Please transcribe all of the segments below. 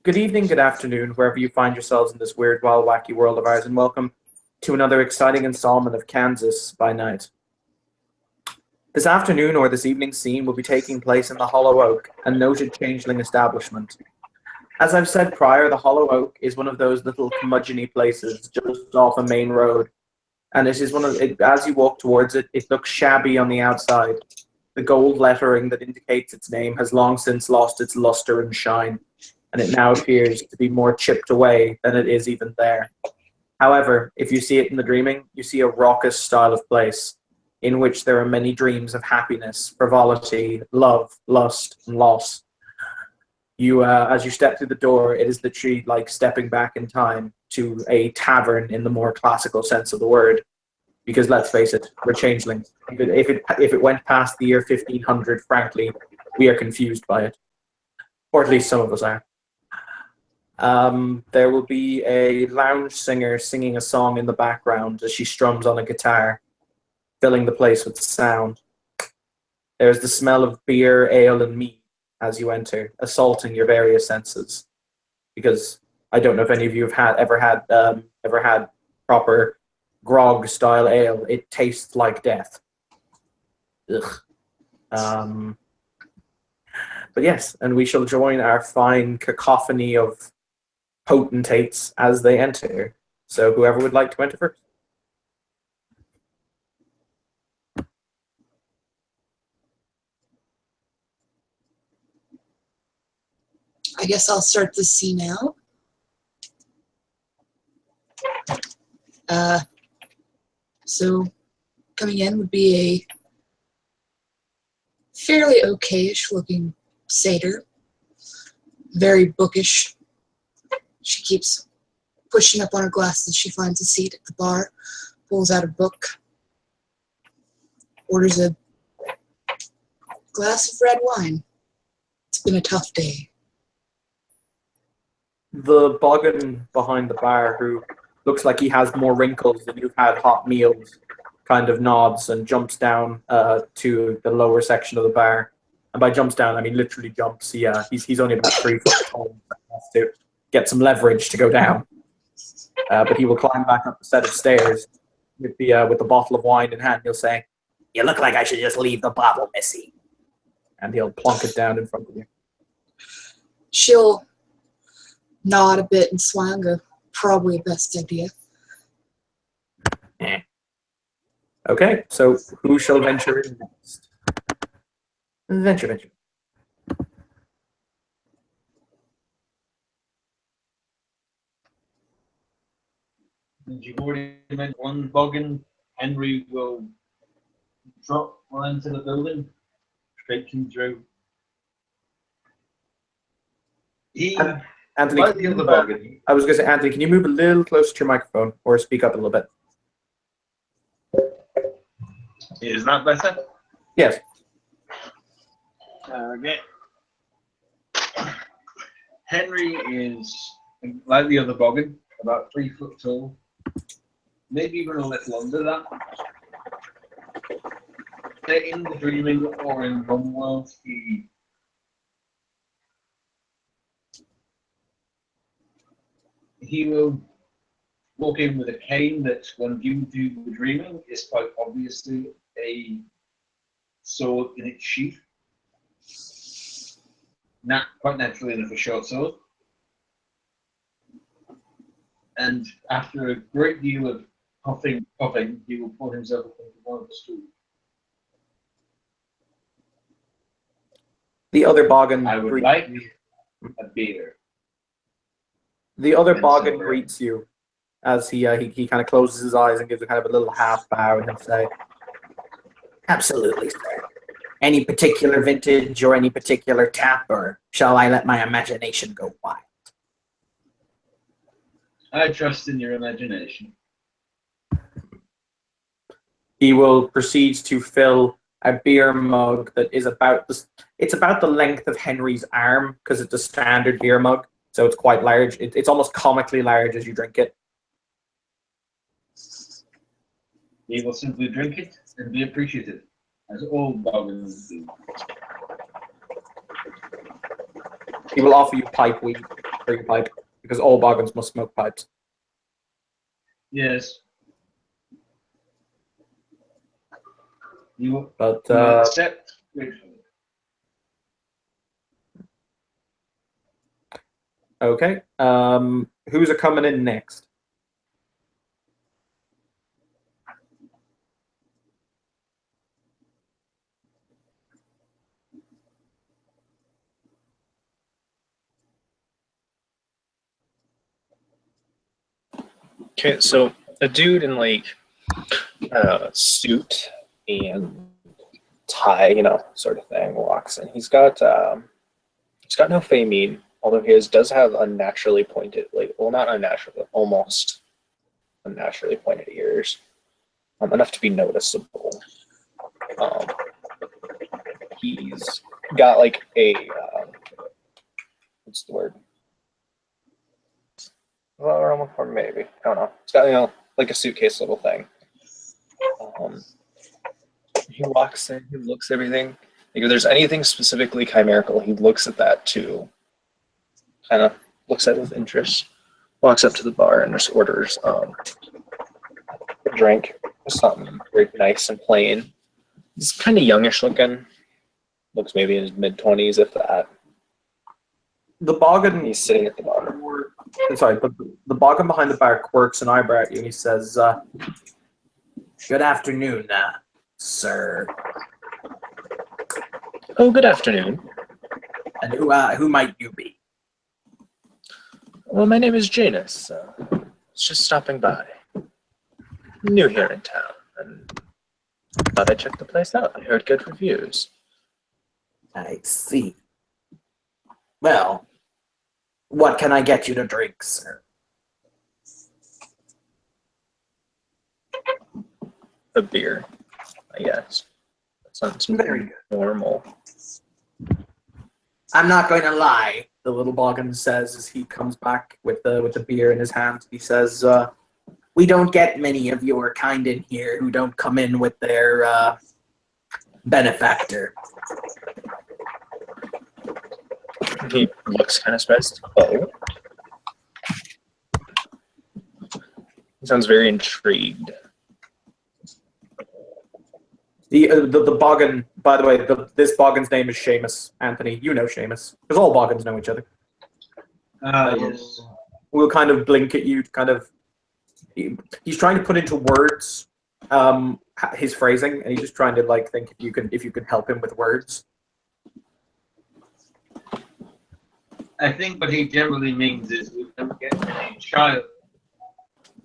Good evening, good afternoon, wherever you find yourselves in this weird, wild, wacky world of ours, and welcome to another exciting installment of Kansas by Night. This afternoon or this evening's scene will be taking place in the Hollow Oak, a noted changeling establishment. As I've said prior, the Hollow Oak is one of those little curmudgeon-y places just off a main road, and it is as you walk towards it, it looks shabby on the outside. The gold lettering that indicates its name has long since lost its luster and shine, and it now appears to be more chipped away than it is even there. However, if you see it in the dreaming, you see a raucous style of place, in which there are many dreams of happiness, frivolity, love, lust, and loss. As you step through the door, it is literally like stepping back in time to a tavern in the more classical sense of the word. Because let's face it, we're changelings. If it went past the year 1500, frankly, we are confused by it, or at least some of us are. There will be a lounge singer singing a song in the background as she strums on a guitar, filling the place with sound. There's the smell of beer, ale, and mead as you enter, assaulting your various senses. Because I don't know if any of you have ever had proper grog style ale. It tastes like death. Ugh. But yes, and we shall join our fine cacophony of potentates as they enter. So whoever would like to enter first. I guess I'll start the scene out. So coming in would be a fairly okayish looking satyr, very bookish. She keeps pushing up on her glasses. She finds a seat at the bar, pulls out a book, orders a glass of red wine. It's been a tough day. The Boggin behind the bar, who looks like he has more wrinkles than you've had hot meals, kind of nods and jumps down to the lower section of the bar. And by jumps down, I mean literally jumps. He's only about 3 foot tall. Has to get some leverage to go down. But he will climb back up the set of stairs with the bottle of wine in hand. He'll say, "You look like I should just leave the bottle, missy." And he'll plonk it down in front of you. She'll nod a bit and smile and go, "Probably a best idea." Okay, so who shall venture in next? Venture. And you've already mentioned one Boggin. Henry will drop one into the building, traipsing through. Anthony, like the other Boggin. I was going to say, Anthony, can you move a little closer to your microphone or speak up a little bit? Is that better? Yes. Okay. Henry is like the other Boggin, about 3 foot tall, maybe even a little under that. They're in the dreaming or in Rum World, he will walk in with a cane that, when viewed through the dreaming, is quite obviously a sword in its sheath. Not quite naturally enough a short sword. And after a great deal of puffing, he will pull himself up into one of the stools. The other Boggin. I would like a beer. The other Boggin greets you as he kind of closes his eyes and gives a kind of a little half bow, and he'll say, "Absolutely, sir. Any particular vintage or any particular tap, or shall I let my imagination go wild?" I trust in your imagination. He will proceed to fill a beer mug that is about the length of Henry's arm, because it's a standard beer mug, so it's quite large. It's almost comically large as you drink it. He will simply drink it and be appreciative, as all Boggins do. He will offer you pipe weed. for your pipe, because all Boggins must smoke pipes. Yes. You But accept? okay. Who's a coming in next? Okay, so a dude in like a suit and tie, sort of thing, walks in. He's got no famine, although his does have unnaturally pointed, like, well, not unnatural, but almost unnaturally pointed ears, enough to be noticeable. He's got like a what's the word? Well, maybe I don't know. It's got like a suitcase little thing. He walks in, he looks at everything. Like if there's anything specifically chimerical, he looks at that too. Kind of looks at it with interest. Walks up to the bar and just orders a drink, something very nice and plain. He's kind of youngish looking. Looks maybe in his mid-20s, if that. The Boggin. He's sitting at the bar. Sorry, but the Boggin behind the bar quirks an eyebrow at you, and he says, "Good afternoon, sir." Oh, good afternoon. And who might you be? Well, my name is Janus. It's just stopping by. New here in town, and thought I'd check the place out. I heard good reviews. I see. Well, what can I get you to drink, sir? A beer, I guess. That sounds Very good. normal. I'm not going to lie, the little Boggin says as he comes back with the beer in his hand. He says, we don't get many of your kind in here who don't come in with their benefactor. He looks kind of stressed. Oh. He sounds very intrigued. The Boggin, by the way, this Boggin's name is Seamus, Anthony. You know Seamus. Because all Boggins know each other. Yes. We'll kind of blink at you, kind of. He's trying to put into words his phrasing, and he's just trying to like think if you can help him with words. I think what he generally means is we don't get any child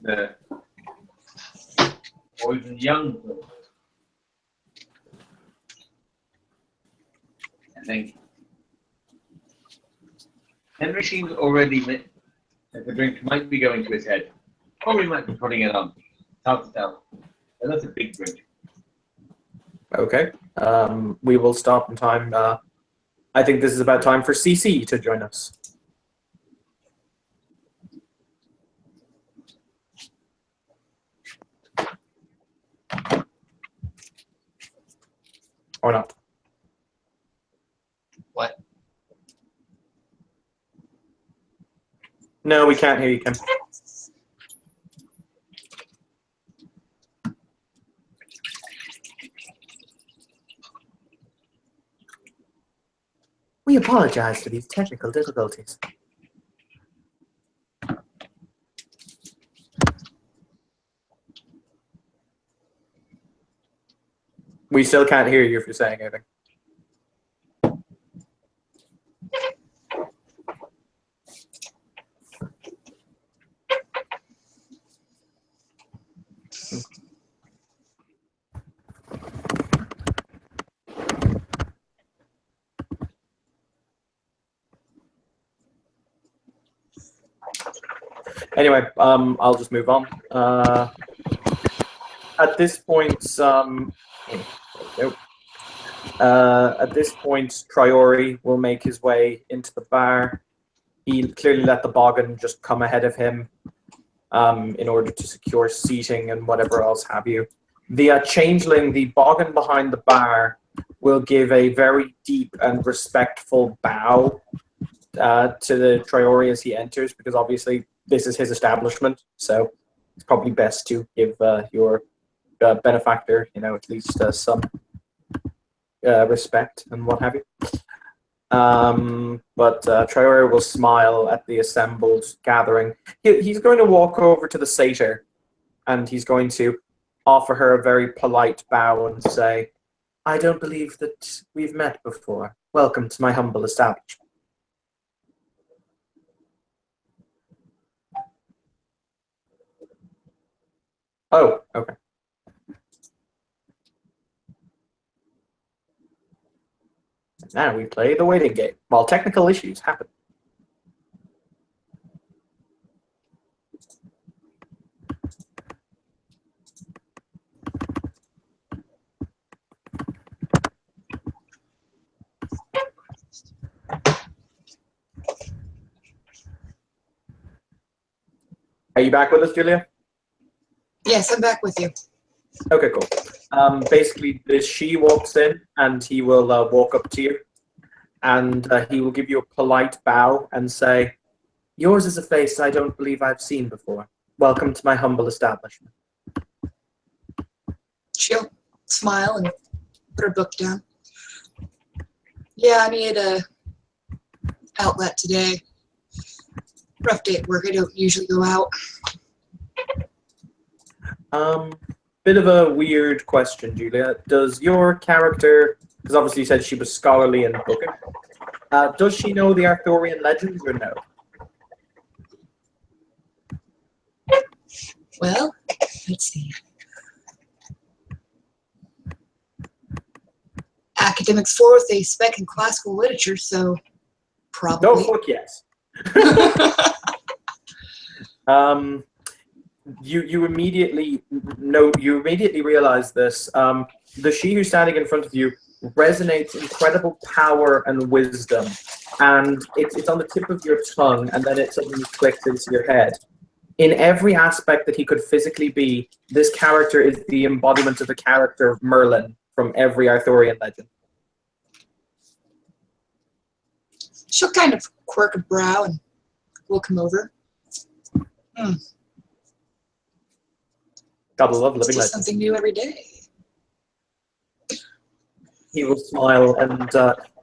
there, or even young people. I think Henry seems already that the drink might be going to his head, or we might be putting it on. It's hard to tell. But that's a big drink. Okay. We will stop in time. I think this is about time for CC to join us. Or not. What? No, we can't hear you, Kim. We apologize for these technical difficulties. We still can't hear you if you're saying anything. Anyway, I'll just move on. At this point, Triori will make his way into the bar. He clearly let the Boggin just come ahead of him in order to secure seating and whatever else have you. The changeling, the Boggin behind the bar, will give a very deep and respectful bow to the Triori as he enters, because obviously this is his establishment, so it's probably best to give your benefactor, at least some respect and what have you. But Triori will smile at the assembled gathering. He's going to walk over to the satyr, and he's going to offer her a very polite bow and say, "I don't believe that we've met before. Welcome to my humble establishment." Oh, okay. Now we play the waiting game while technical issues happen. Are you back with us, Julia? Yes, I'm back with you. Okay, cool. Basically, she walks in, and he will walk up to you, and he will give you a polite bow and say, "Yours is a face I don't believe I've seen before. Welcome to my humble establishment." She'll smile and put her book down. Yeah, I need a outlet today. Rough day at work. I don't usually go out. Bit of a weird question, Julia. Does your character, because obviously you said she was scholarly in Boggin, does she know the Arthurian legends or no? Well, let's see. Academics fourth, a spec in classical literature, so probably. No, fuck yes. You immediately realize this. The she who's standing in front of you resonates incredible power and wisdom, and it's on the tip of your tongue, and then it suddenly clicks into your head. In every aspect that he could physically be, this character is the embodiment of the character of Merlin from every Arthurian legend. She'll kind of quirk a brow and we'll come over. Gotta love living It's just legends. something new every day. He will smile and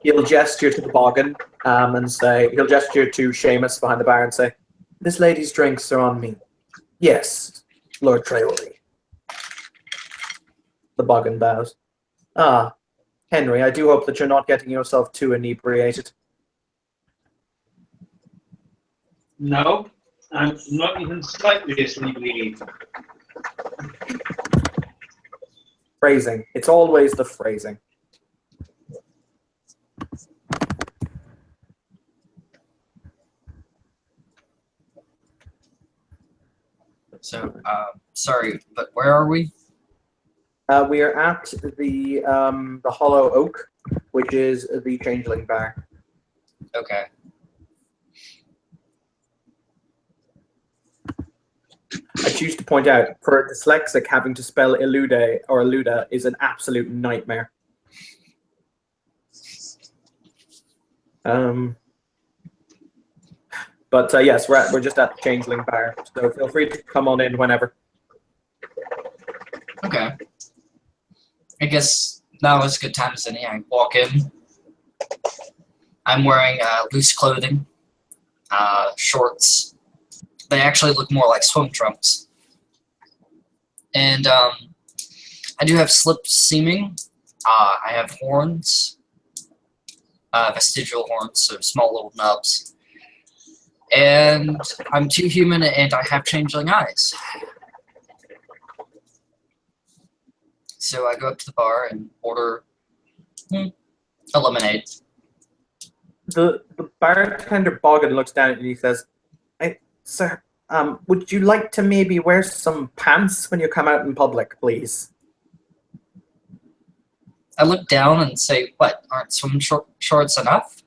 he'll gesture to the Boggin and say, he'll gesture to Seamus behind the bar and say, "This lady's drinks are on me." "Yes, Lord Traori." The Boggin bows. "Ah, Henry, I do hope that you're not getting yourself too inebriated." No, I'm not even slightly asleep. Phrasing. It's always the phrasing. So, sorry, but where are we? We are at the Hollow Oak, which is the Changeling Bar. Okay. I choose to point out, for a dyslexic, having to spell elude or eluda is an absolute nightmare. But yes, we're just at the Changeling Bar, so feel free to come on in whenever. Okay. I guess now is a good time as any. I walk in. I'm wearing loose clothing, shorts. They actually look more like swim trunks. And I do have slip seaming. I have horns, vestigial horns, so small little nubs. And I'm too human, and I have changeling eyes. So I go up to the bar and order a lemonade. The bartender Boggin looks down at you and he says, "Sir, would you like to maybe wear some pants when you come out in public, please?" I look down and say, "What, aren't swim shorts enough?"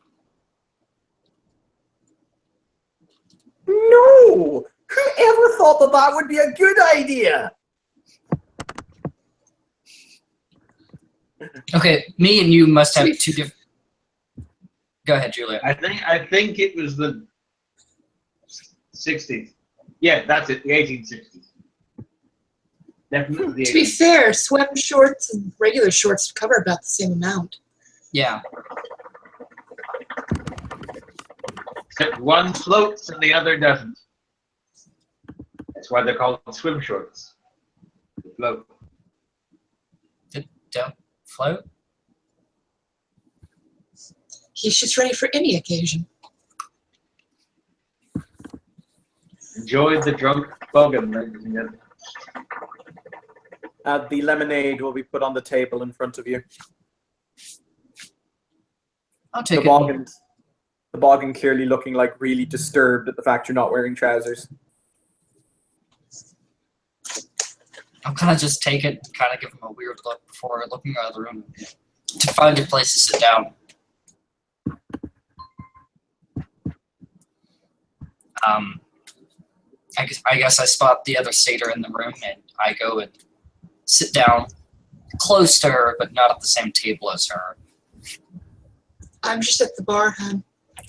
No! Who ever thought that that would be a good idea? Okay, me and you must have two different... Go ahead, Julia. I think it was the 60s. Yeah, that's it. The 1860s. Definitely the To be 1860s. fair, sweater shorts and regular shorts cover about the same amount. Yeah. Except one floats and the other doesn't. That's why they're called swim shorts. They float. Don't float. He's just ready for any occasion. Enjoy the drunk boggin, ladies and gentlemen. The lemonade will be put on the table in front of you. I'll The take it. Boggin clearly looking like really disturbed at the fact you're not wearing trousers. I'll kind of just take it, kind of give him a weird look before looking out of the room to find a place to sit down. I guess I spot the other satyr in the room, and I go and sit down close to her, but not at the same table as her. I'm just at the bar, hon.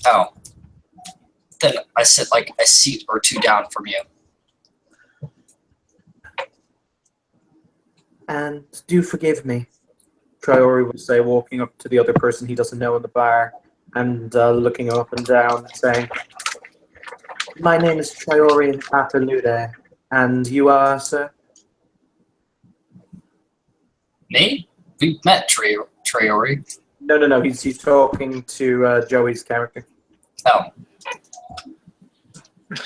Oh. Then I sit like a seat or two down from you. And do forgive me, Priori will say, walking up to the other person he doesn't know in the bar and looking up and down and saying, "My name is Priori Aperlude, and you are, sir?" Me? We met Traori. No, he's talking to Joey's character. Oh.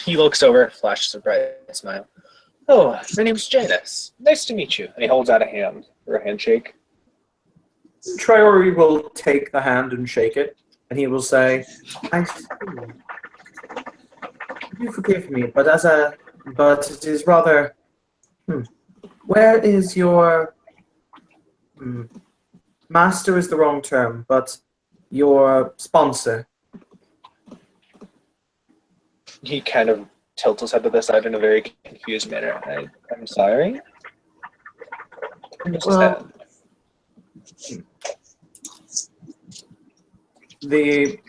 He looks over, flashes a bright smile. "Oh, my name's Janus. Nice to meet you." And he holds out a hand for a handshake. Priori will take the hand and shake it, and he will say, "I see. You forgive me, but it is rather. Where is your master? Is the wrong term, but your sponsor?" He kind of tilts his head to the side in a very confused manner. I'm sorry? Well, the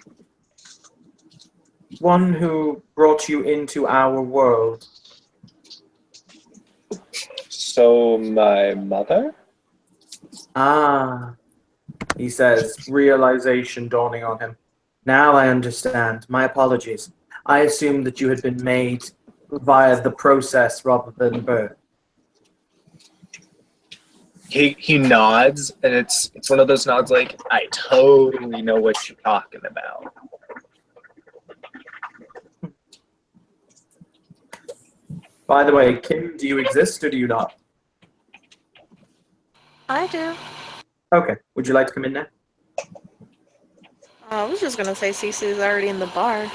one who brought you into our world. So my mother? Ah, he says, realization dawning on him. Now I understand. My apologies. I assumed that you had been made via the process rather than birth. He nods, and it's one of those nods like, I totally know what you're talking about. By the way, Kim, do you exist or do you not? I do. Okay. Would you like to come in now? I was just gonna say Cece's already in the bar.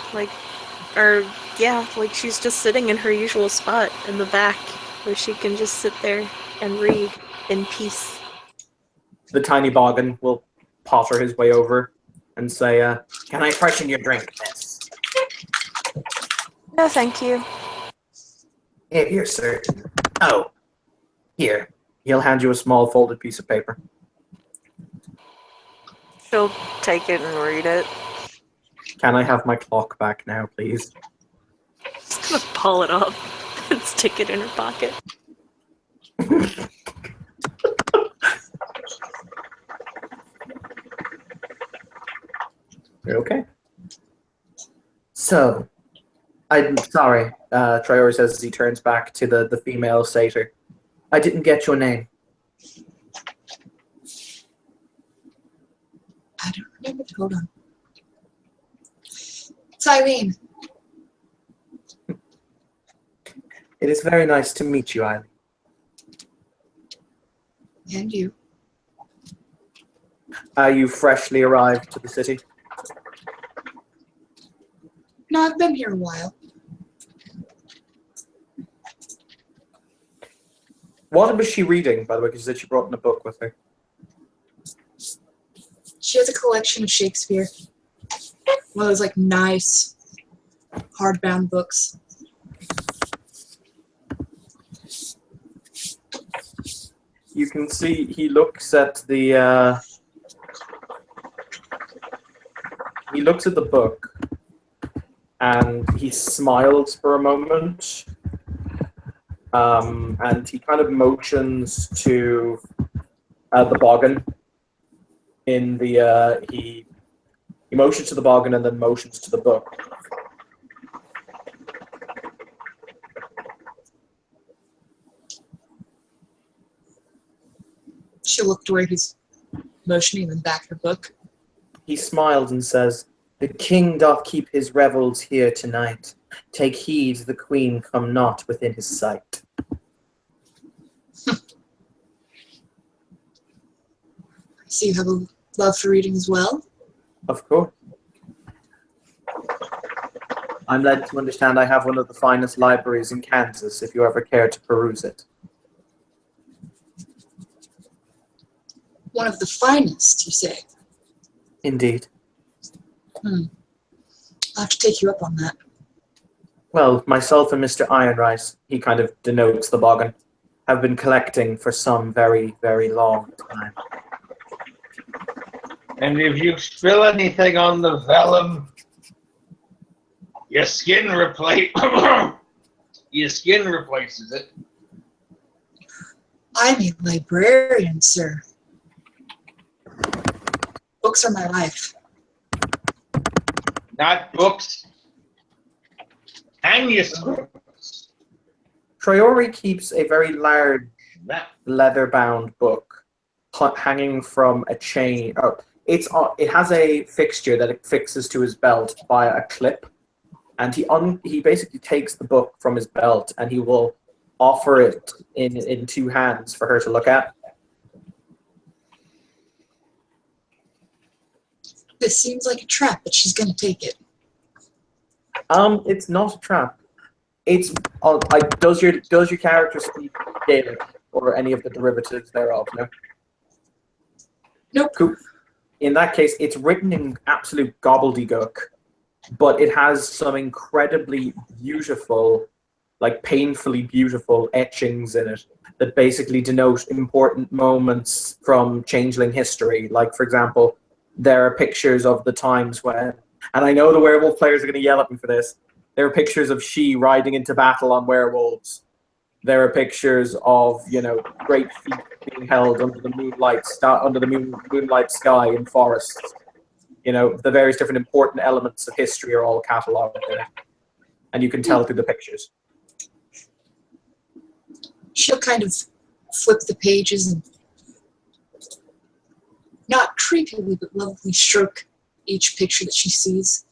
She's just sitting in her usual spot in the back where she can just sit there and read in peace. The tiny Boggin will potter his way over and say, "Can I freshen your drink, miss?" No, thank you. If you're certain. Oh, here. He'll hand you a small folded piece of paper. She'll take it and read it. Can I have my clock back now, please? Just gonna pull it up and stick it in her pocket. Okay. So, I'm sorry, Trior says as he turns back to the female satyr. I didn't get your name. I don't remember. Hold on. It's Eileen. It is very nice to meet you, Eileen. And you. Are you freshly arrived to the city? No, I've been here a while. What was she reading, by the way? Because she said she brought in a book with her. She has a collection of Shakespeare. One of those like nice hardbound books. You can see he looks at the he looks at the book and he smiles for a moment. And he kind of motions to the Boggin. In the he motions to the Boggin and then motions to the book. She'll look to where he's motioning and back her book. He smiles and says, "The king doth keep his revels here tonight. Take heed the queen come not within his sight." I see you have a love for reading as well. Of course. I'm led to understand I have one of the finest libraries in Kansas, if you ever care to peruse it. One of the finest, you say? Indeed. I'll have to take you up on that. Well, myself and Mr. Ironrice, he kind of denotes the Boggin, have been collecting for some very, very long time. And if you spill anything on the vellum, your skin replaces it. I'm a librarian, sir. Books are my life. Not books. Manuscripts. Traore keeps a very large That leather-bound book hanging from a chain. Oh, it has a fixture that it fixes to his belt via a clip, and he basically takes the book from his belt and he will offer it in two hands for her to look at. This seems like a trap, but she's gonna take it. It's not a trap. It's does your character speak Gaelic or any of the derivatives thereof? No. Nope. Cool. In that case, it's written in absolute gobbledygook, but it has some incredibly beautiful, like painfully beautiful etchings in it that basically denote important moments from changeling history. Like, for example, there are pictures of the times when, and I know the werewolf players are going to yell at me for this, there are pictures of she riding into battle on werewolves. There are pictures of, great feats being held under the moonlight sky in forests. The various different important elements of history are all catalogued there, and you can tell through the pictures. She'll kind of flip the pages and not creepily but lovingly stroke each picture that she sees.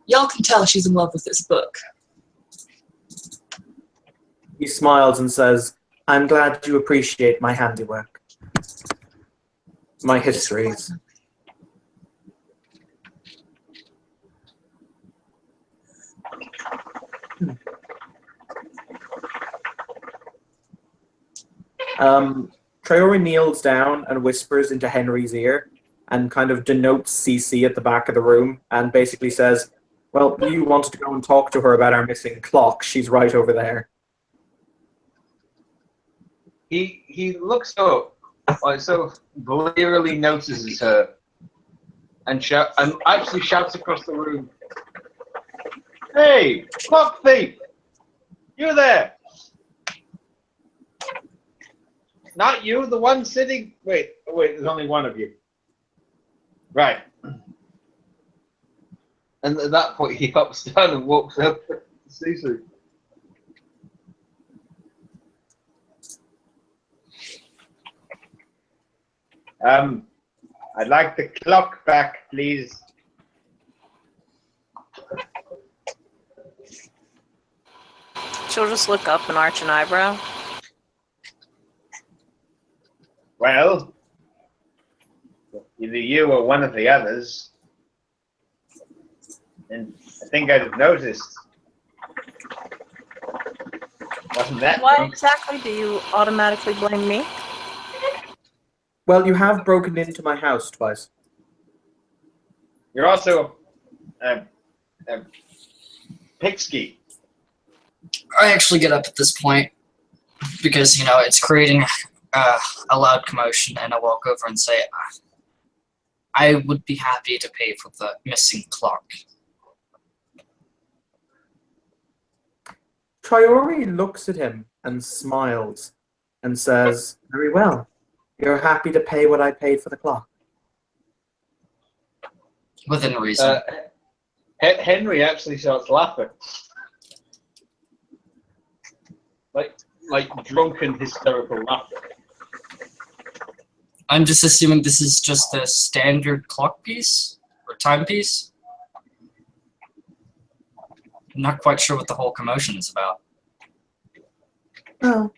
Y'all can tell she's in love with this book. He smiles and says, "I'm glad you appreciate my handiwork, my histories." Traore kneels down and whispers into Henry's ear and kind of denotes CC at the back of the room and basically says, "Well, you wanted to go and talk to her about our missing clock. She's right over there." he looks up, like sort of blearily notices her, and actually shouts across the room, "Hey, clock thief! You there? Not you, the one sitting. Wait, there's only one of you. Right." And at that point, he hops down and walks up to Susu. I'd like the clock back, please. She'll just look up and arch an eyebrow. Well, either you or one of the others. And I think I'd have noticed. Wasn't that? Why exactly do you automatically blame me? Well, you have broken into my house twice. You're also a pixie. I actually get up at this point because, it's creating a loud commotion, and I walk over and say, I would be happy to pay for the missing clock. Triori looks at him and smiles and says, "Very well. You're happy to pay what I paid for the clock." Within reason. Henry actually starts laughing. Like drunken hysterical laughter. I'm just assuming this is just a standard clock piece or timepiece. I'm not quite sure what the whole commotion is about. Oh.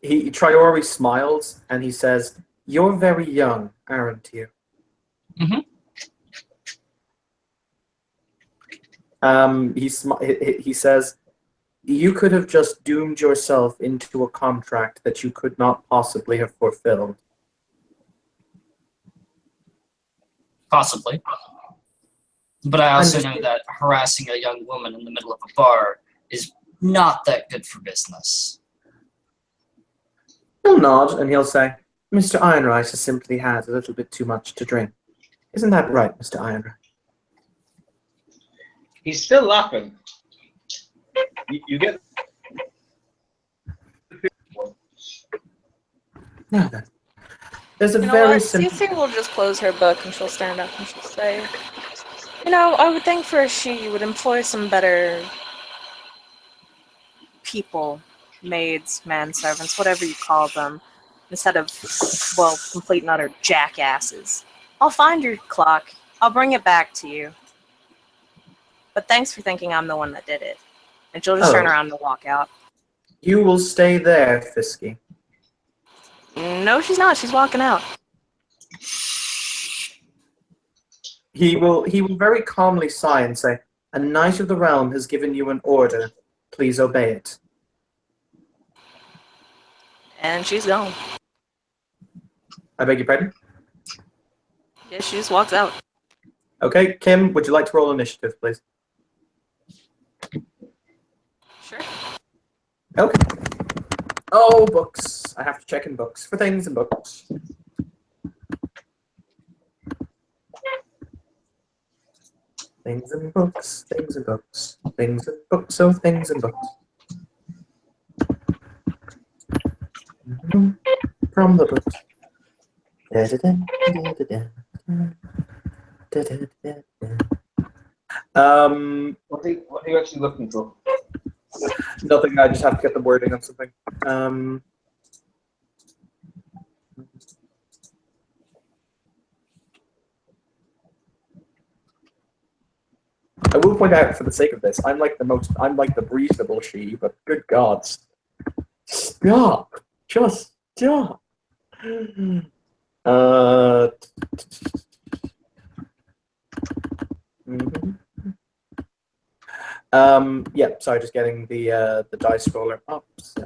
Triori smiles and he says, "You're very young, aren't you?" Mhm. He says, "You could have just doomed yourself into a contract that you could not possibly have fulfilled." Possibly. But I also know Understood. that harassing a young woman in the middle of a bar is not that good for business. He'll nod and he'll say, "Mr. Ironright has simply had a little bit too much to drink. Isn't that right, Mr. Ironright?" He's still laughing. You get. Now then, there's a You know very what? simple. Cece will just close her book and she'll stand up and she'll say, "You know, I would think for a she you would employ some better people, maids, manservants, whatever you call them, instead of, well, complete and utter jackasses. I'll find your clock. I'll bring it back to you. But thanks for thinking I'm the one that did it." And she'll just turn Oh. around and walk out. You will stay there, Fisky. No, she's not. She's walking out. He will very calmly sigh and say, "A knight of the realm has given you an order. Please obey it." And she's gone. I beg your pardon? Yeah, she just walks out. Okay, Kim, would you like to roll initiative, please? Sure. Okay. Oh, books. I have to check in books for things in books. Things in books, things in books, things in books, oh, things in books. From the books. What are you actually looking for? Nothing. I just have to get the wording on something. I will point out, for the sake of this, I'm like the reasonable she, but good God, stop! Just stop! Mhm. Yeah. Sorry, just getting the dice roller up. So.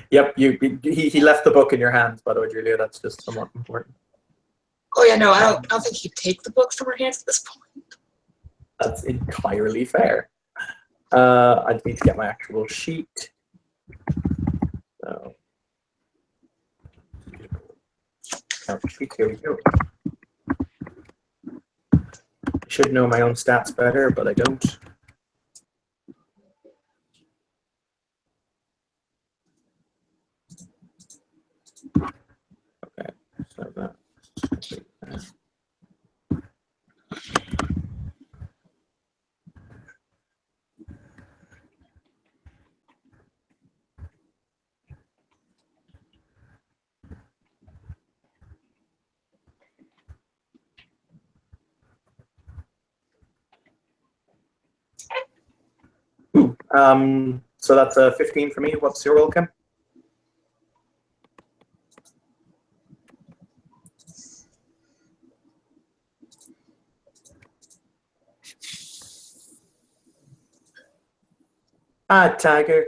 Yep, he left the book in your hands, by the way, Julia. That's just somewhat important. Oh yeah, no, I don't think he'd take the book from her hands at this point. That's entirely fair. I need to get my actual sheet. So, sheet, here we go. I should know my own stats better, but I don't. Okay, so that. So that's a 15 for me. What's your roll, Kim? Tiger.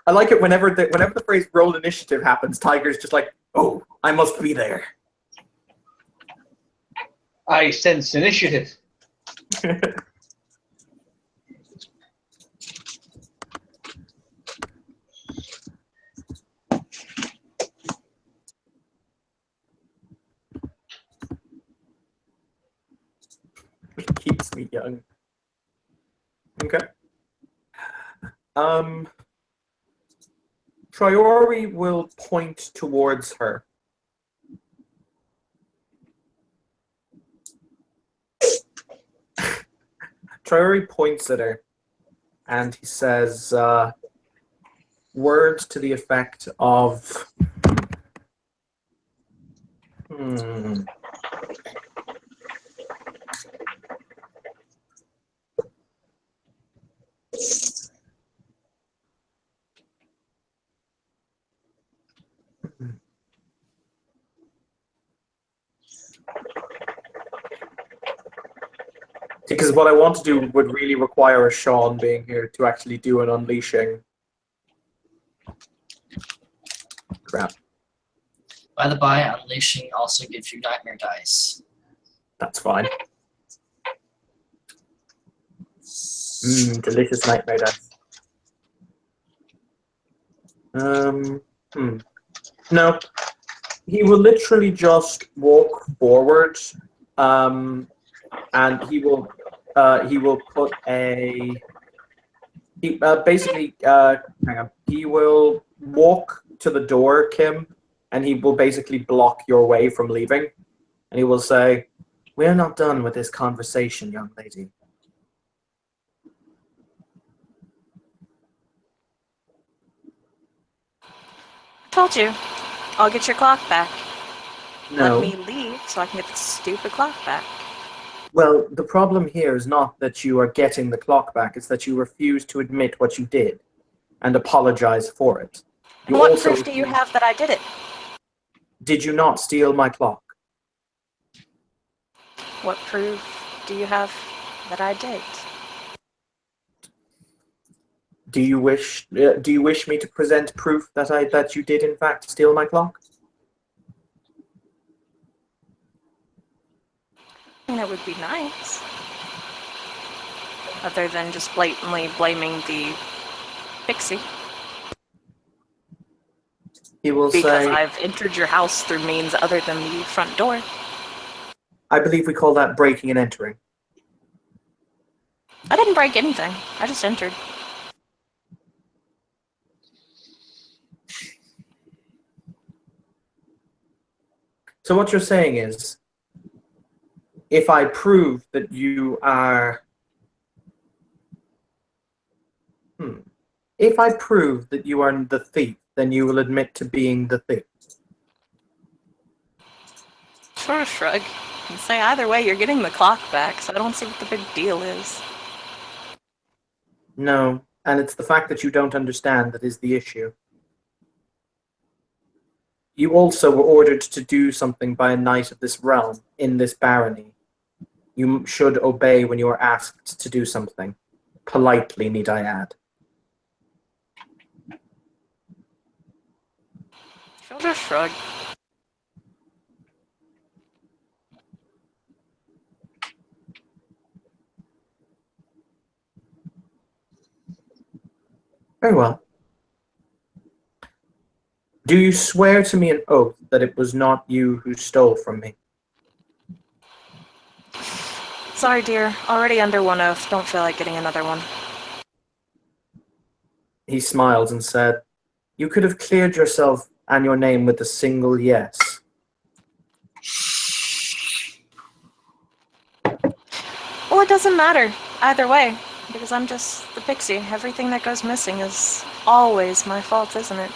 I like it whenever the phrase "roll initiative" happens. Tiger's just like, "Oh, I must be there." I sense initiative. It keeps me young. Okay. Triori will point towards her. Triori points at her, and he says words to the effect of, because what I want to do would really require a Sean being here to actually do an unleashing. Crap. By the by, unleashing also gives you nightmare dice. That's fine. Delicious nightmare dice. No. He will literally just walk forward, and he will put a. Basically, hang on. He will walk to the door, Kim, and he will basically block your way from leaving. And he will say, "We're not done with this conversation, young lady." Told you. I'll get your clock back. No. Let me leave so I can get the stupid clock back. Well, the problem here is not that you are getting the clock back, it's that you refuse to admit what you did and apologize for it. And what proof do you have that I did it? Did you not steal my clock? What proof do you have that I did? Do you wish me to present proof that you did in fact steal my clock? I mean, it would be nice. Other than just blatantly blaming the pixie. He will Because say, I've entered your house through means other than the front door. I believe we call that breaking and entering. I didn't break anything. I just entered. So what you're saying is, if I prove that you are... If I prove that you are the thief, then you will admit to being the thief. Sort of shrug. And say either way, you're getting the clock back, so I don't see what the big deal is. No, and it's the fact that you don't understand that is the issue. You also were ordered to do something by a knight of this realm, in this barony. You should obey when you are asked to do something. Politely, need I add. She'll just shrug. Very well. Do you swear to me an oath that it was not you who stole from me? Sorry, dear. Already under one oath. Don't feel like getting another one. He smiled and said, you could have cleared yourself and your name with a single yes. Well, it doesn't matter. Either way. Because I'm just the pixie. Everything that goes missing is always my fault, isn't it?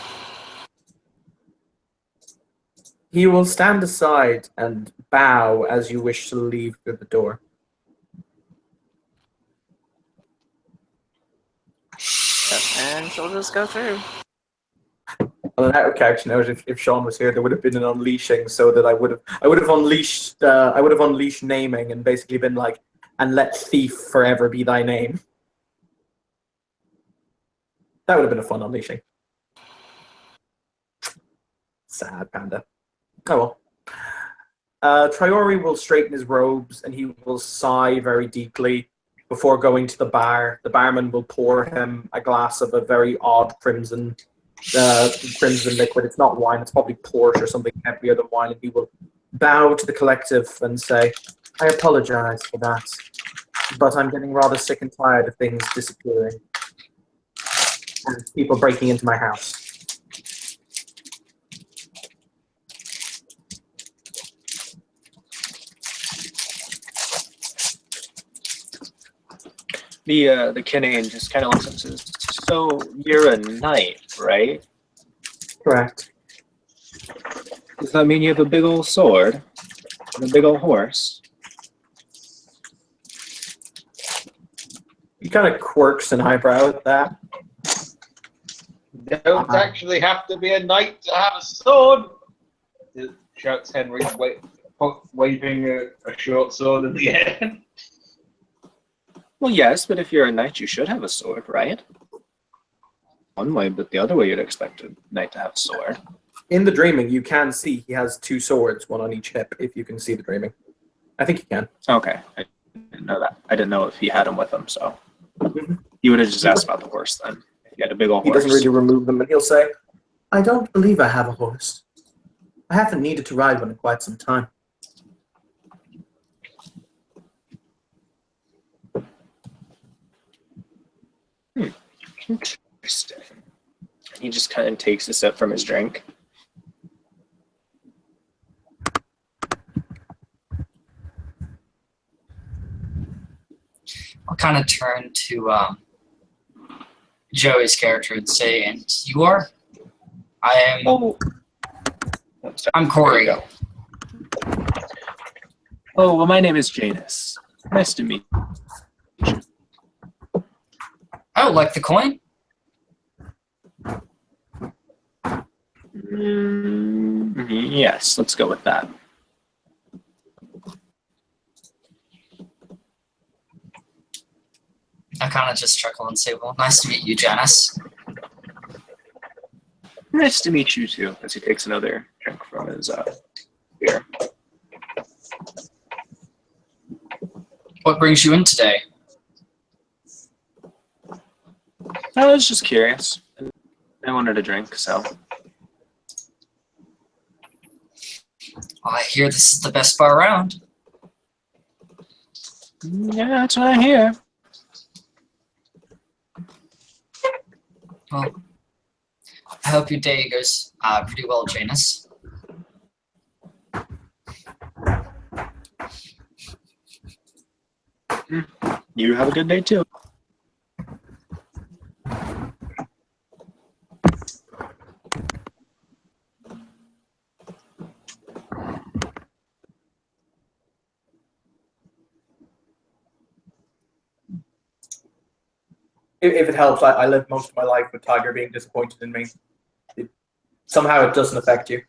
He will stand aside and bow as you wish to leave through the door. and she'll just go through. On an out of character note, if Sean was here, there would have been an unleashing, so that I would have unleashed naming and basically been like, and let thief forever be thy name. That would have been a fun unleashing. Sad panda. Oh well. Triori will straighten his robes and he will sigh very deeply before going to the bar. The barman will pour him a glass of a very odd crimson liquid. It's not wine, it's probably port or something heavier than wine, and he will bow to the collective and say, I apologize for that, but I'm getting rather sick and tired of things disappearing and people breaking into my house. The Kinane just kind of looks and says, "So you're a knight, right? Correct. Does that mean you have a big old sword and a big old horse?" He kind of quirks an eyebrow at that. Don't actually have to be a knight to have a sword, shouts Henry, waving a short sword in the air. Well, yes, but if you're a knight, you should have a sword, right? One way, but the other way you'd expect a knight to have a sword. In the dreaming, you can see he has two swords, one on each hip, if you can see the dreaming. I think you can. Okay, I didn't know that. I didn't know if he had them with him, so he would have just asked about the horse then. If he had a big old He horse. doesn't really remove them, and he'll say, I don't believe I have a horse. I haven't needed to ride one in quite some time. Interesting. He just kind of takes a sip from his drink. I'll kind of turn to Joey's character and say, "And you are?" I am. Oh, I'm Corey. There you go. Oh, well, my name is Janus. Nice to meet you. Oh, like the coin? Yes, let's go with that. I kind of just chuckle and say, "Well, nice to meet you, Janice." Nice to meet you too, as he takes another drink from his beer. What brings you in today? I was just curious. I wanted a drink, so. Well, I hear this is the best bar around. Yeah, that's what I hear. Well, I hope your day goes pretty well, Janus. You have a good day too. If it helps, I lived most of my life with Tiger being disappointed in me. Somehow it doesn't affect you.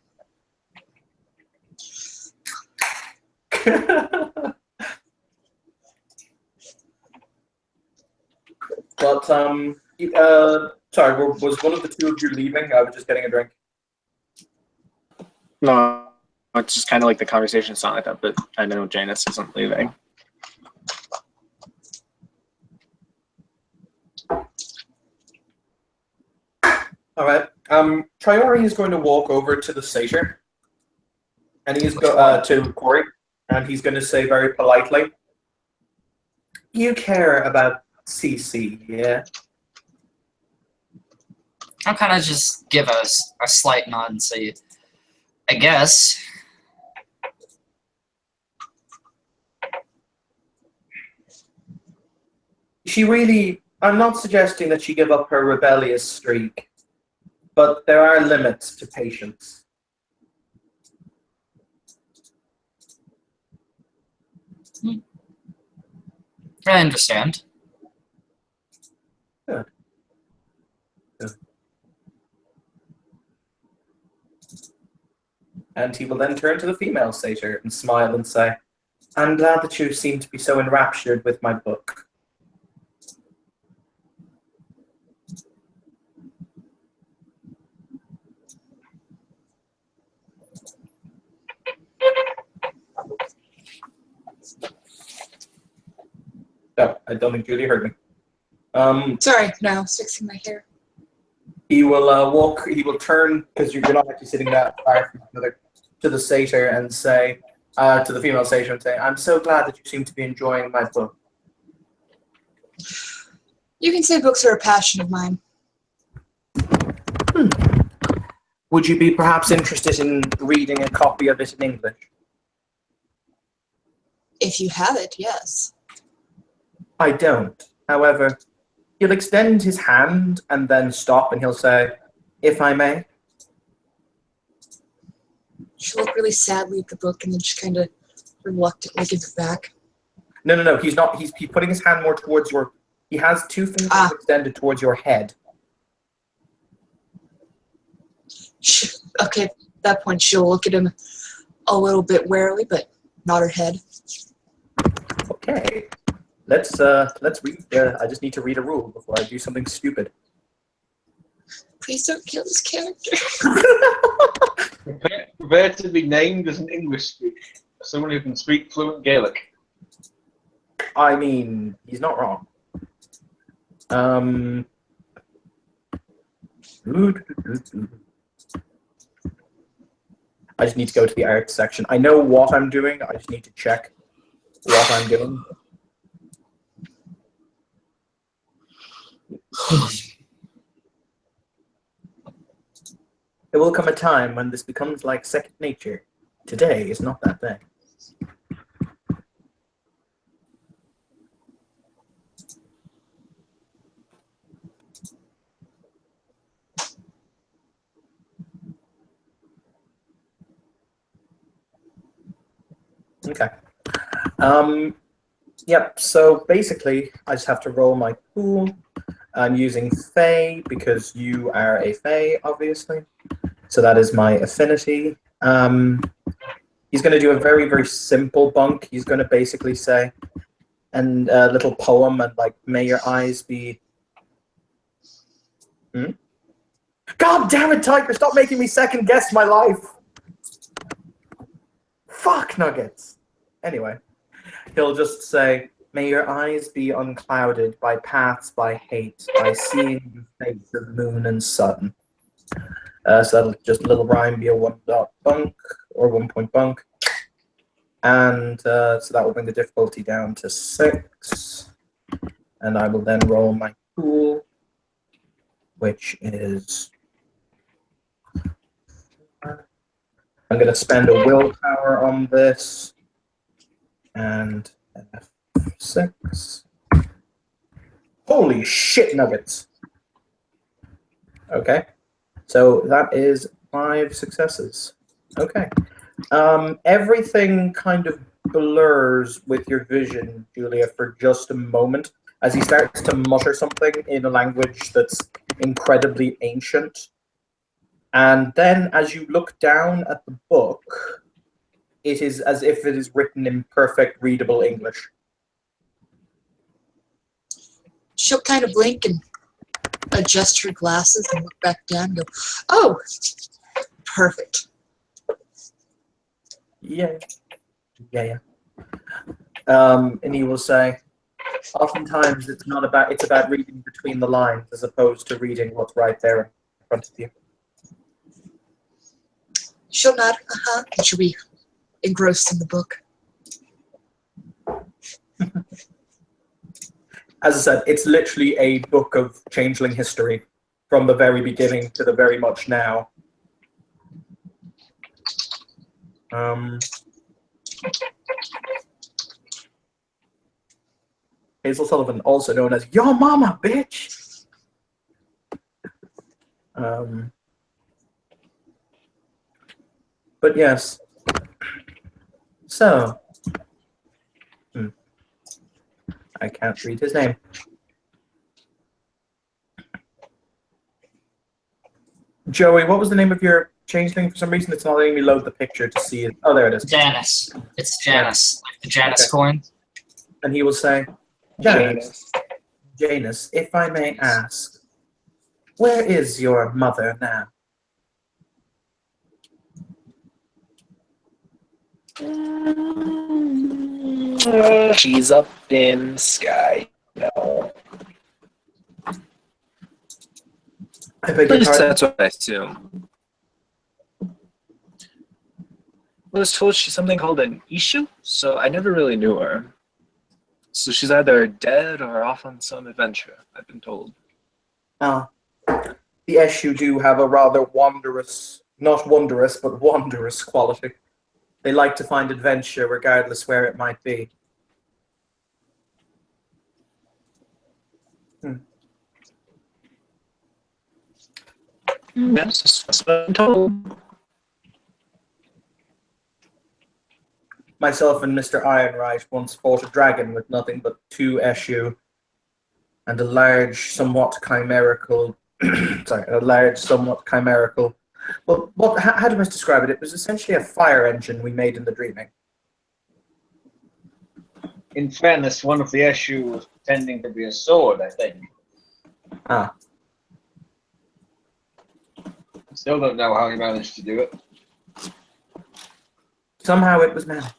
But, sorry, was one of the two of you leaving? I was just getting a drink. No, it's just kind of like the conversation sounded like that, but I know Janus isn't leaving. All right. Triori is going to walk over to the satyr, and he's to Corey, and he's going to say very politely, "You care about CC, yeah?" I'll kind of just give a slight nod and say, "I guess." She really. I'm not suggesting that she give up her rebellious streak, but there are limits to patience. I understand. Good. And he will then turn to the female satyr and smile and say, I'm glad that you seem to be so enraptured with my book. No, I don't think Julie heard me. Sorry, no, I was fixing my hair. He will he will turn, because you're not actually sitting that far from each other, to the satyr and say, to the female satyr and say, I'm so glad that you seem to be enjoying my book. You can say books are a passion of mine. Would you be perhaps interested in reading a copy of it in English? If you have it, yes. I don't. However, he'll extend his hand and then stop and he'll say, if I may. She'll look really sadly at the book and then just kind of reluctantly give it back. No. He's not. He's putting his hand more towards your. He has two fingers extended towards your head. Okay, at that point she'll look at him a little bit warily, but nod her head. Okay. Let's read. I just need to read a rule before I do something stupid. Please don't kill this character. Prepare to be named as an English speaker, someone who can speak fluent Gaelic. I mean, he's not wrong. I just need to go to the art section. I know what I'm doing. I just need to check what I'm doing. There will come a time when this becomes like second nature. Today is not that day. Okay. Yep, so basically, I just have to roll my pool. I'm using Fae because you are a Fae, obviously. So that is my affinity. He's going to do a very, very simple bunk. He's going to basically say, and a little poem, and like, may your eyes be... God damn it, Tiger, stop making me second guess my life. Fuck nuggets. Anyway, he'll just say, may your eyes be unclouded by paths by hate, by seeing the face of moon and sun. So that'll just a little rhyme, be a 1 dot bunk, or 1 point bunk. And so that will bring the difficulty down to 6. And I will then roll my pool, which is... I'm going to spend a willpower on this. And F6. Holy shit nuggets. Okay. So that is 5 successes. Okay. Everything kind of blurs with your vision, Julia, for just a moment, as he starts to mutter something in a language that's incredibly ancient. And then as you look down at the book, it is as if it is written in perfect readable English. She'll kind of blink and adjust her glasses and look back down and go, oh, perfect. Yeah. And he will say, oftentimes it's about reading between the lines as opposed to reading what's right there in front of you. She'll nod, and she'll be engrossed in the book. As I said, it's literally a book of changeling history from the very beginning to the very much now. Hazel Sullivan, also known as Yo Mama, bitch! But yes. So. I can't read his name. Joey, what was the name of your changeling for some reason. It's not letting me load the picture to see it. Oh, there it is. Janus. It's Janus. Like the Janus Okay. coin. And he will say, Janus, Janus, if I may ask, where is your mother now? She's up in sky. No. I beg At your least pardon? that's what I assume. I was told she's something called an issue, so I never really knew her. So she's either dead or off on some adventure, I've been told. Ah, the Eshu do have a rather wondrous, not wondrous, but wondrous quality. They like to find adventure regardless where it might be. Yes, that's what I'm told. Myself and Mr. Ironright once fought a dragon with nothing but 2 Eshu and a large, somewhat chimerical, well, how do I best describe it? It was essentially a fire engine we made in the dreaming. In fairness, one of the Eshu was pretending to be a sword, I think. Ah, Still don't know how he managed to do it. somehow it was managed.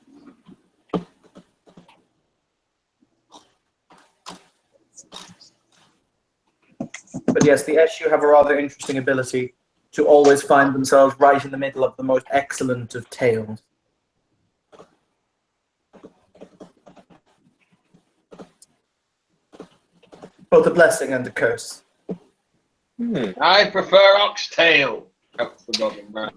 But yes, the Eshu have a rather interesting ability to always find themselves right in the middle of the most excellent of tales. Both a blessing and a curse. I prefer oxtail. That's the Boggin man.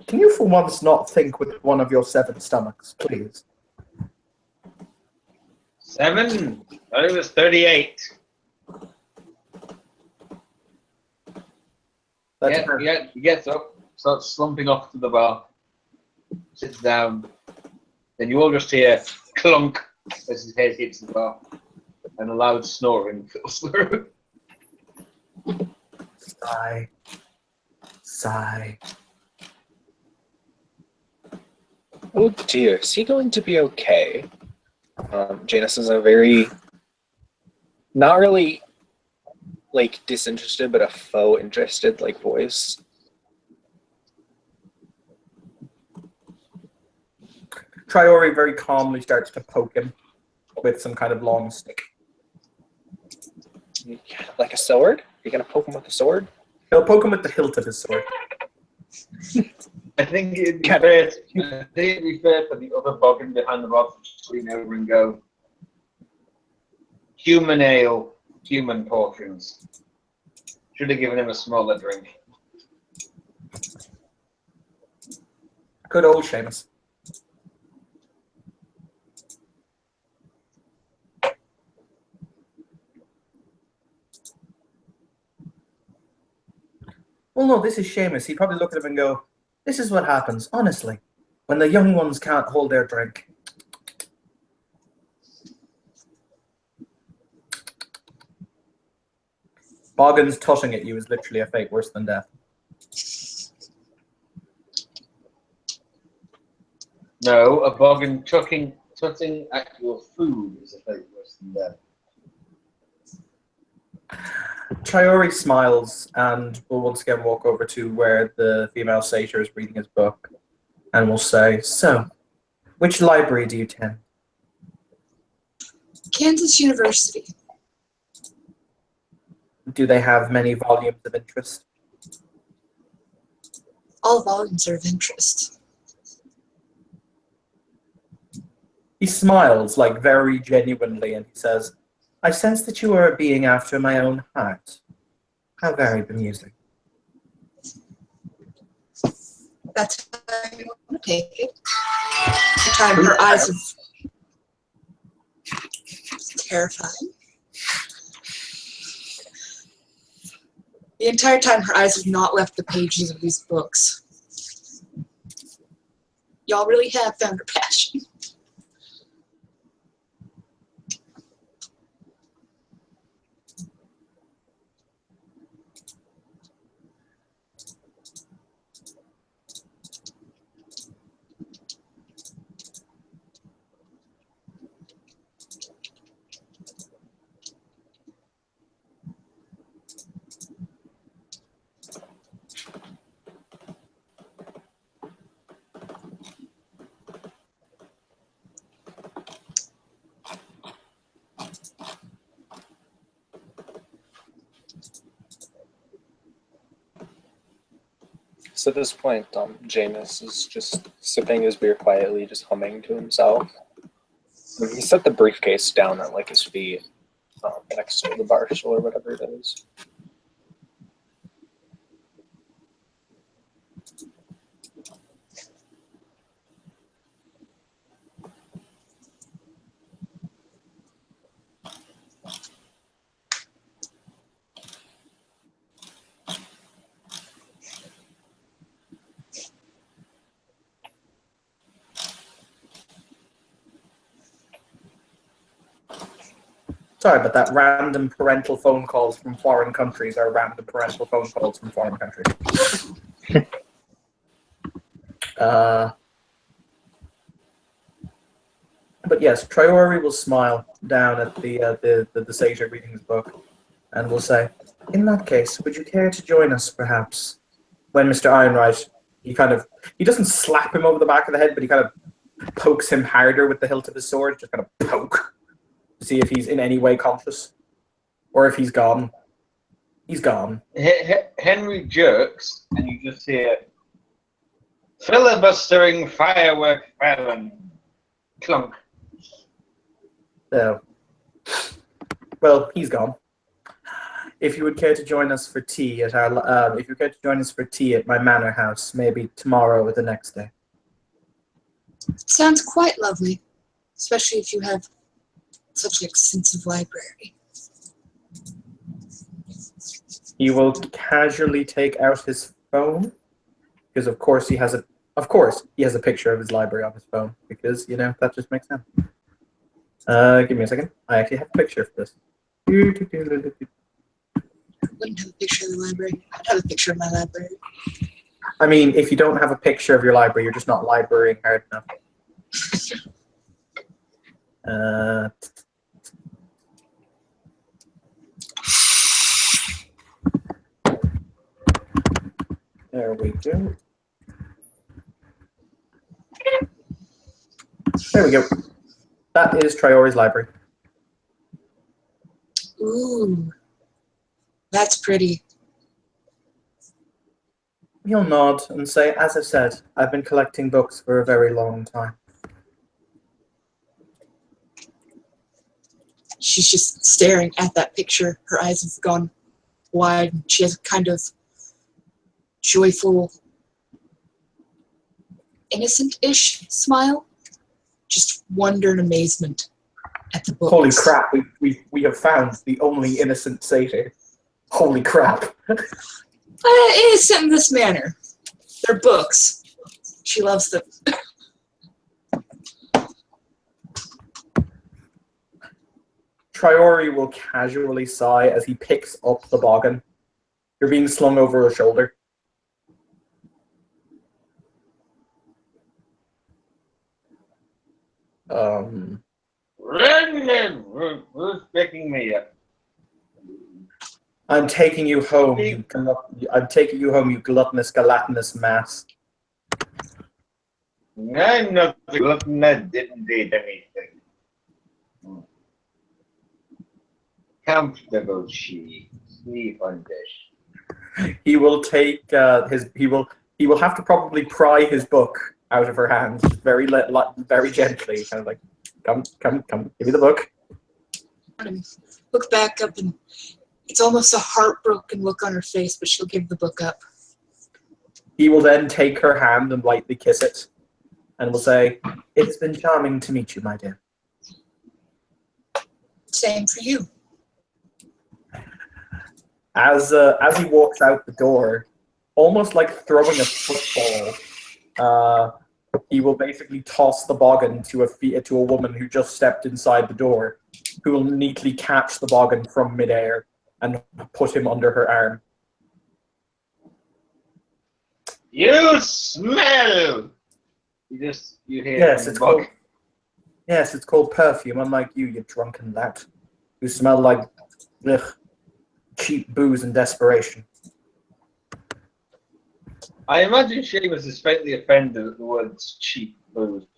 Can you for once not think with one of your 7 stomachs, please? 7? I thought it was 38. That's He gets up, starts slumping off to the bar, sits down. Then you all just hear clunk as his head hits the bar, and a loud snoring fills the room. Sigh. Sigh. Oh dear, is he going to be okay? Janus is a very, not really like disinterested, but a faux interested like voice. Triori very calmly starts to poke him with some kind of long stick. Like a sword? You're gonna poke him with a sword? He'll poke him with the hilt of his sword. I think it'd be fair. For the other Boggin behind the bar to lean over and go, "Human ale, human portions." Should have given him a smaller drink. Good old Seamus. Well, no, this is Seamus. He'd probably look at him and go, this is what happens, honestly, when the young ones can't hold their drink. Boggin's tutting at you is literally a fate worse than death. No, a Boggin tutting at your food is a fate worse than death. Triori smiles and will once again walk over to where the female satyr is reading his book and will say, so, which library do you attend? Kansas University. Do they have many volumes of interest? All volumes are of interest. He smiles, like very genuinely, and he says, I sense that you are a being after my own heart. How very bemusing. That's how you want to take it. The time her eyes have terrifying. The entire time her eyes have not left the pages of these books. Y'all really have found her passion. So at this point, Janus is just sipping his beer quietly, just humming to himself. And he set the briefcase down at like his feet, next to the bar stool or whatever it is. Sorry, but that random parental phone calls from foreign countries are random parental phone calls from foreign countries. But yes, Traore will smile down at the satyr reading his book, and will say, "In that case, would you care to join us, perhaps?" When Mr. Ironright, he doesn't slap him over the back of the head, but he kind of pokes him harder with the hilt of his sword, just kind of poke, to see if he's in any way conscious, or if he's gone. He's gone. Henry jerks, and you just hear filibustering firework felon. Clunk. So, well, he's gone. If you would care to join us for tea at our, if you care to join us for tea at my manor house, maybe tomorrow or the next day. Sounds quite lovely, especially if you have such an extensive library. He will casually take out his phone, because of course he has a picture of his library on his phone, because that just makes sense. Give me a second. I actually have a picture for this. I wouldn't have a picture of the library. I'd have a picture of my library. I mean, if you don't have a picture of your library, you're just not librarying hard enough. There we go. There we go. That is Traore's library. Ooh, that's pretty. He'll nod and say, "As I said, I've been collecting books for a very long time." She's just staring at that picture. Her eyes have gone wide. She has a kind of joyful, innocent-ish smile. Just wonder and amazement at the books. Holy crap, we have found the only innocent satyr. Holy crap. Innocent in this manner. They're books. She loves them. Traore will casually sigh as he picks up the boggin. You're being slung over her shoulder. Who's picking me up? I'm taking you home. I'm taking you home, you gluttonous, gelatinous mass. I'm not the glutton that didn't eat anything. Comfortable she. Sleep on this. He will take he will have to probably pry his book out of her hand very gently, kind of like, come, give me the book. Look back up, and it's almost a heartbroken look on her face, but she'll give the book up. He will then take her hand and lightly kiss it, and will say, "It's been charming to meet you, my dear." Same for you. As he walks out the door, almost like throwing a football, he will basically toss the boggin to a woman who just stepped inside the door, who will neatly catch the boggin from midair and put him under her arm. You smell. You hear. Yes, it's called perfume. Unlike you drunken lout, who smell like cheap booze and desperation. I imagine Seamus is slightly offended at the words cheap booze.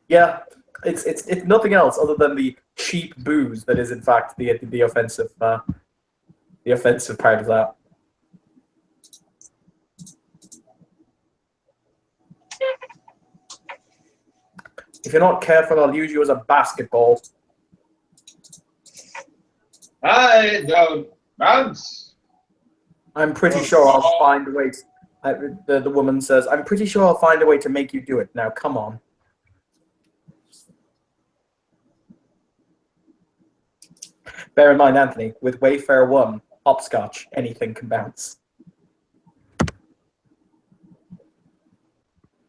Yeah, it's nothing else other than the cheap booze that is in fact the offensive part of that. If you're not careful, I'll use you as a basketball. I don't bounce. I'm pretty sure I'll find a way to, the woman says, I'm pretty sure I'll find a way to make you do it. Now, come on. Bear in mind, Anthony, with Wayfair 1, hopscotch, anything can bounce.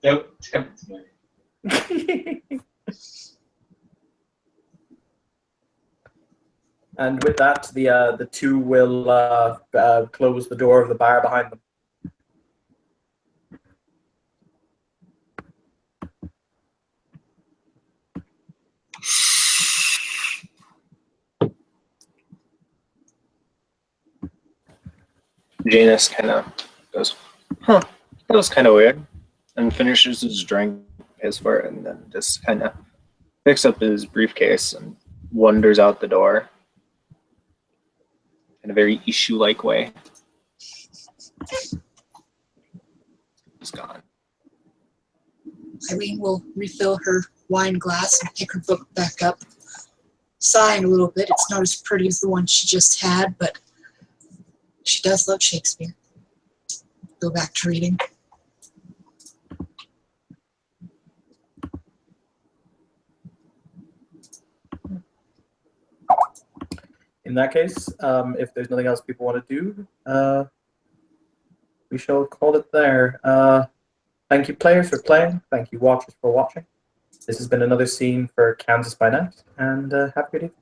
Don't tempt me. And with that, the two will close the door of the bar behind them. Janus kind of goes, huh, that was kind of weird, and finishes his drink, pays for it, and then just kind of picks up his briefcase and wanders out the door in a very issue-like way. He's gone. Irene will refill her wine glass and pick her book back up, sighing a little bit. It's not as pretty as the one she just had, but she does love Shakespeare. Go back to reading. In that case, if there's nothing else people want to do, we shall call it there. Thank you, players, for playing. Thank you, watchers, for watching. This has been another scene for Kansas by Night, and have a good evening.